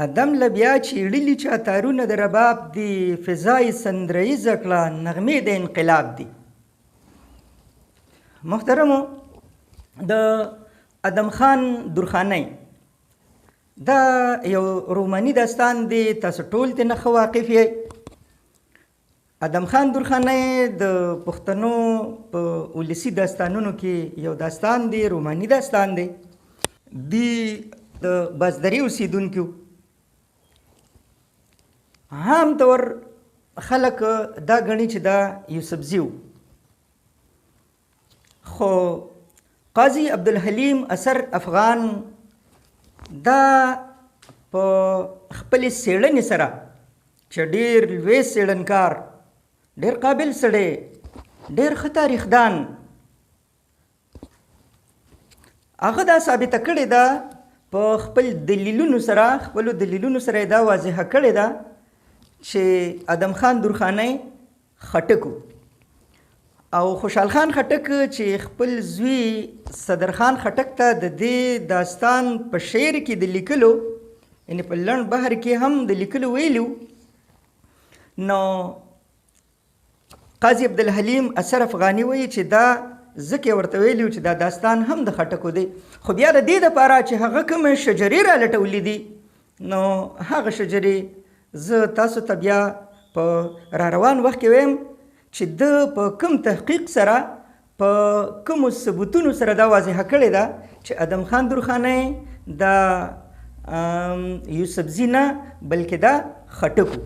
ادم له بیا چیړلي چا تارونه د رباب دي، فضای سندریزه کړه نغمې د انقلاب دي. محترمو، د ادم خان درخانۍ دا یو روماني داستان دی، تاسو ټول ترې نه ښه واقف یې. ادم خان درخانۍ د پښتنو په ولسي داستانونو کې یو داستان دی، روماني داستان دی. دی د بازدري اوسیدونکي وو. عام طور خلک دا ګڼي چې دا یوسفزي وو، خو قاضي عبدالحلیم اثر افغان دا په خپلې څېړنې سره چې ډېر لوی څېړنکار، ډېر قابل سړی، ډېر ښه تاریخدان، هغه دا ثابته کړې ده په خپل دلیلونو سره، خپلو دلیلونو سره یې دا واضحه کړې ده چې ادم خان درخانۍ خټک و. او خوشحال خان خټک چې خپل زوی صدرخان خټک ته د دې داستان په شعر کې د لیکلو، یعنې په لنډ بحر کې هم د لیکلو ویلي وو، نو قاضي عبدالحلیم اثر افغاني وایي چې دا ځکه ورته ویلي وو چې دا داستان هم د خټکو دی، خو بیا د دې دپاره چې هغه کومې شجرې رالټولې دي، نو هغه شجرې زه تاسو ته بیا په را روان وخت کې ویم چې د په کوم تحقیق سره، په کومو ثبوتونو سره دا واضحه کړې ده چې ادم خان درخانۍ دا یوسفزي نه بلکې دا خټک و.